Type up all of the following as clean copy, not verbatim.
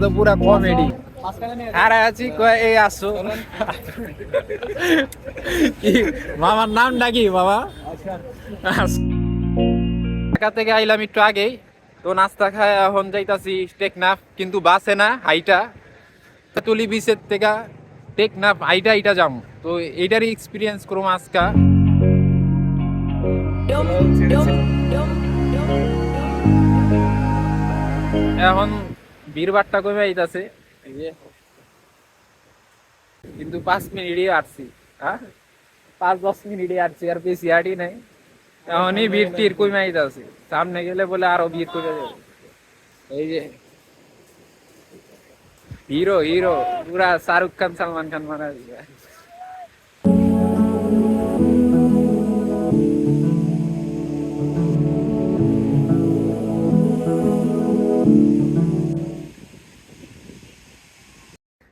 তো পুরা কমেডি। আর আছি কয় এই আসো কি মামার নামটা কি বাবা? ঢাকা থেকে আইলাম একটু আগেই, তো নাস্তা খায় এখন যাইতাছি টেকনাফ, কিন্তু বাসে না হাইটা তুলি বিচের থেকে টেকনাফ হাইটা হাইটা যাম। তো এইটারই এক্সপিরিয়েন্স করবো আজকা। এখন ভিড়ভাড়টা কমে আইতাছে, কিন্তু 5 মিনিটই আসছি। হ্যাঁ 5-10 মিনিটই আসছি, আর বেশি হাঁটি নাই। এখনই ভিড় টির কমে আইতাছে, সামনে গেলে বলে আরো ভিড় কমে যাবে। এই যে হিরো হিরো পুরা শাহরুখ খান সালমান খান মারা দিবে।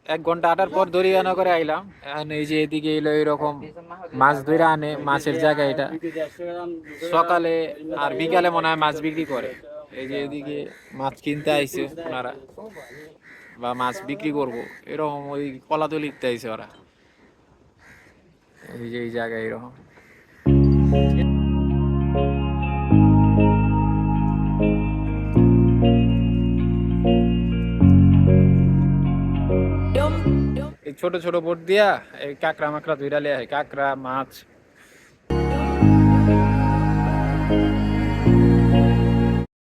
এক ঘন্টা হাঁটার পর দড়িয়ানা করে আইলাম। এখন এই যে এদিকে এলো এরকম মাছ ধরে আনে, মাছের জায়গা এটা। সকালে আর বিকালে মনে হয় মাছ বিক্রি করে। এই যে এদিকে মাছ কিনতে আইছে ওনারা, বা মাছ বিক্রি করবো এরকম, ওই কলাতলিতে আইছে ওরা। এই যে এই জায়গায় এরকম এই ছোট ছোট বোট দিয়া এই কাঁকড়া মাকড়া ধইরা লিয়ে হয়, কাঁকড়া মাছ।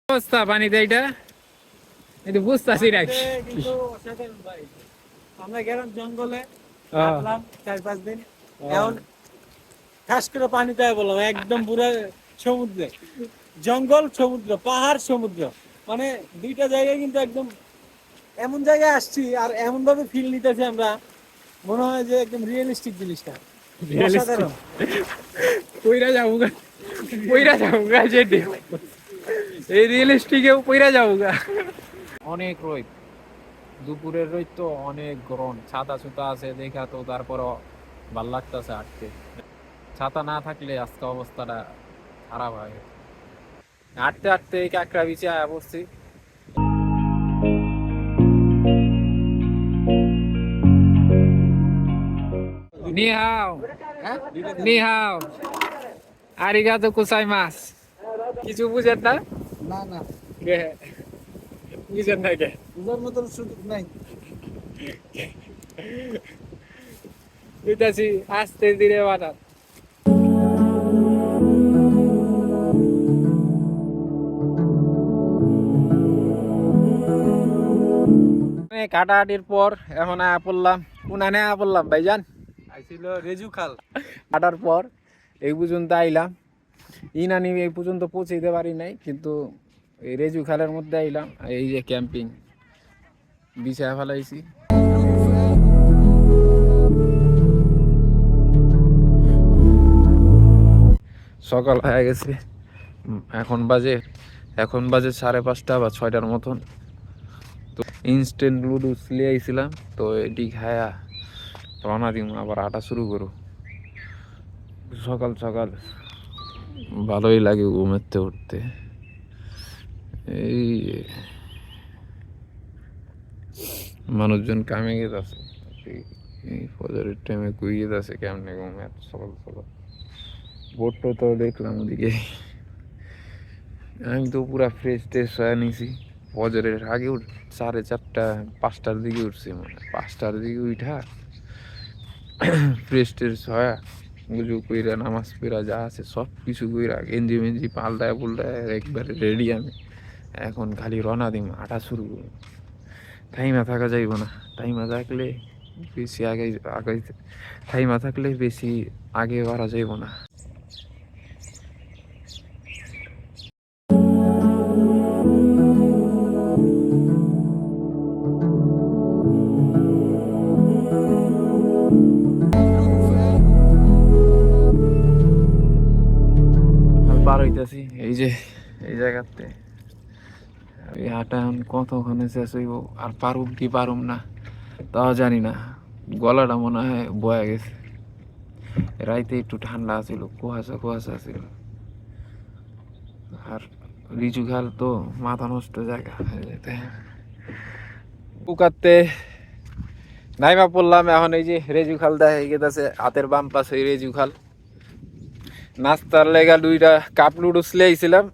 অবস্থা পানিতে এইটা কিন্তু বুঝতেছি না। আমরা গেলাম জঙ্গলে, কাটলাম 4-5 দিন, এখন খাস করে পানিতে বললাম একদম পুরো সমুদ্রে, জঙ্গল সমুদ্র, পাহাড় সমুদ্র, মানে দুইটা জায়গায় কিন্তু একদম এমন জায়গায় আসছি আর এমন ভাবে ফিল নিতেছি আমরা, মনে হয় যে একদম রিয়েলিস্টিক জিনিসটা। অসাধারণ। কইরা যাবো কইরা যাবো যে এই রিয়েলিস্টিকেও কইরা যাবো। অনেক রোদ, দুপুরের রোদ তো অনেক গরম। ছাতা ছুতা আছে দেখা তো তারপরও ভাল লাগতেছে হাঁটতে। ছাতা না থাকলে আজকে অবস্থাটা খারাপ হয়। হাঁটতে হাঁটতে এই কাঁকড়া বিচে আয়া পড়ছি। নিহাও নিহাও আরিগাতো গোসাইমাস। কিছু বুঝেন না? না না, বুঝেন না কে? বুঝার মতন সুযোগ নাই। বুঝতেছি আস্তে ধীরে বাটা। কাটাহাটির পর এখন আয়া পড়লাম, উনানে আয়া পড়লাম ভাইজান। আইছিল রেজু খাল। কাটার পর এই পর্যন্ত আইলাম। ইনানি এই পর্যন্ত পৌঁছে দিতে পারি নাই, কিন্তু এই রেজু খালের মধ্যে আইলাম। এই যে ক্যাম্পিং বিছায়া ফেলাইছি। সকাল হয়ে গেছে, এখন বাজে 5:30 বা 6টার মতন। তো ইনস্ট্যান্ট নুডলস লিয়ে আইছিলাম, তো এটি খায়া রওনা দিম, আবার হাঁটা শুরু করো। সকাল সকাল ভালোই লাগে ঘুমেতে উঠতে। এই মানুষজন কামে গেছে, এই ফজরের টাইমে কুইয়ে যাচ্ছে কেমনে ঘুমে এত সকাল সকাল। বোটটা তো দেখলাম ওদিকে। আমি তো পুরা ফ্রেশ ট্রেশ হয়ে নিছি। ফজরের আগে 4:30-5টার দিকে উঠছি, মানে 5টার দিকে উঠা ফ্রেশ ট্রেশ হয়ে গুজু কইরা নামাজ পড়া যা আছে সব কিছু কইরা গেঞ্জি মেঞ্জি পাল্টায় পুল্টায় একবারে রেডি আমি। এখন খালি রওনা দিম, হাঁটা শুরু করব। টাইমা থাকা যাইব না, টাইমা থাকলে বেশি আগে আগে টাইমা থাকলে বেশি আগে বাড়া যাইব না। পার হইতেছি এই যে এই জায়গাতে। এই হাঁটা এখন কতক্ষণে শেষ হইব, আর পারুম কি পারুম না তাও জানি না। গলাটা মনে হয় বয়া গেছে। রাইতে একটু ঠান্ডা ছিল, কুয়াশা কুয়াশা ছিল। আর লিচু খাল তো মাথা নষ্ট জায়গা। পুকাতে নাইমা পড়লাম এখন। এই যে রেজু খাল দেখা গেছে হাতের বাম পাশে রেজু খাল। নাস্তার লেগা 2টা কাপ নুডলস লিয়েছিলাম,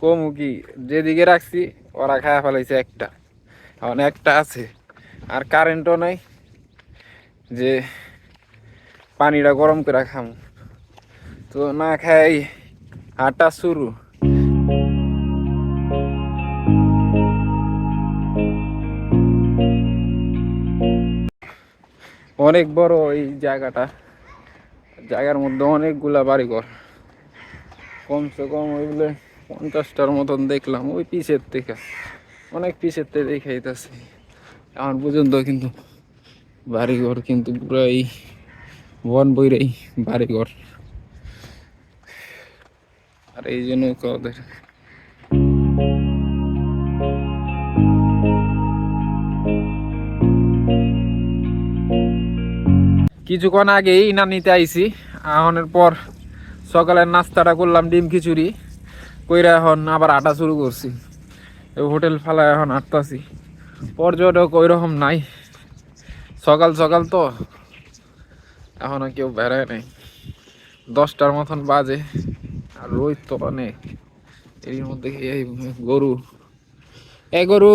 কমু কি যেদিকে রাখছি ওরা খায়া ফেলাইছে একটা, এখন একটা আছে। আর কারেন্টও নাই যে পানিটা গরম করে খাম, তো না খাই হাঁটা শুরু। অনেক বড় এই জায়গাটা, জায়গার মধ্যে অনেকগুলা বাড়িঘর, কমসে কম ওইগুলো 50টার মতন দেখলাম ওই পিছের থেকে, অনেক পিছের থেকে দেখাইতেছে এখন পর্যন্ত। কিন্তু বাড়িঘর কিন্তু পুরো এই বন বইরেই বাড়িঘর। আর এই জন্য ওদের কিছুক্ষণ আগেই নানিতে আইছি, আহনের পর সকালের নাস্তাটা করলাম ডিম খিচুড়ি কইরা, এখন আবার আটা শুরু করছি। হোটেল ফালায় এখন আটতাছি, পর্যটক ওই রকম নাই, সকাল সকাল তো এখনো কেউ বেড়ায় নাই, 10টার মতন বাজে। আর রোদ তো অনেক, এর মধ্যে এই গরু গরু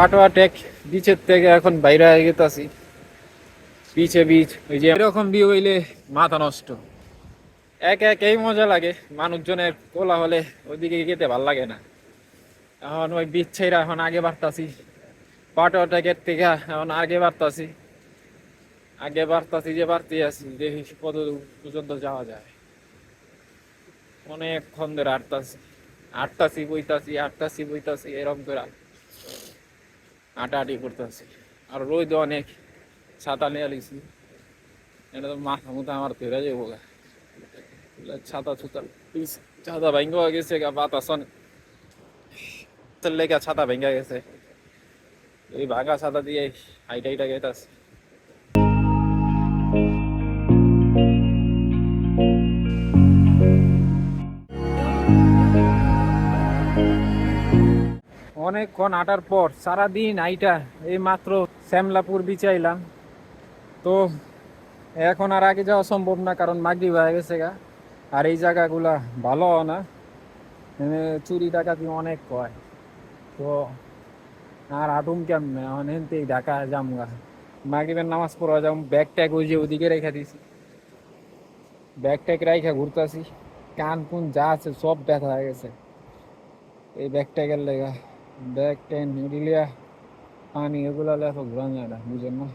পাটোয়া টেক বিচের থেকে এখন বাইরে হয়ে গেতাছি। বিচে বিচ ওই যে এরকম বিয়ে হইলে মাথা নষ্ট, এই মজা লাগে, মানুষজনের কোলা হলে ওইদিকে যেতে ভাল লাগে না। এখন ওই বিচ ছেড়া এখন আগে বাড়তাছি, পাটোয়া টেকের থেকে এখন আগে বাড়তাছি যে বাড়তে আছি, দেখি কত পর্যন্ত যাওয়া যায়। অনেকক্ষণ ধরে আটতাছি বইতাছি এরকম করে আটাআটি করতেছি। আর রোদ অনেক, ছাতা নিয়ে লিছি, এটা তো মাথা মুথা আমার ধরে যাবো গা। ছাতা ভাঙ্গা গেছে গা, বাতাস লেগা ছাতা ভেঙে গেছে, এই ভাঙা ছাতা দিয়ে হাইটা গেতাছে। অনেকক্ষণ আটার পর সারাদিন আইটা এই মাত্র শ্যামলাপুর বিচে আইলাম। তো এখন আর আগে যাওয়া সম্ভব না, কারণ মাগরিব হয়ে গেছে গা। আর এই জায়গাগুলা ভালো না, চুরি ডাকাতি অনেক কয়। তো আর আটুম কেমনে, এখন হেনতেই ঢাকা যাম গা, মাগরিবের নামাজ পড়া যাম। ব্যাগ ট্যাগ ওই যে ওদিকে রেখা দিছি, ব্যাগ ট্যাগ রাইখা ঘুরতাছি, কান কুন যা আছে সব ব্যথা হয়ে গেছে এই ব্যাগ ট্যাগের লেগা। ব্যাগ ট্যাগ নিলিয়া পানি এগুলা লেখা ঘুরানো যায় না, বুঝেন না।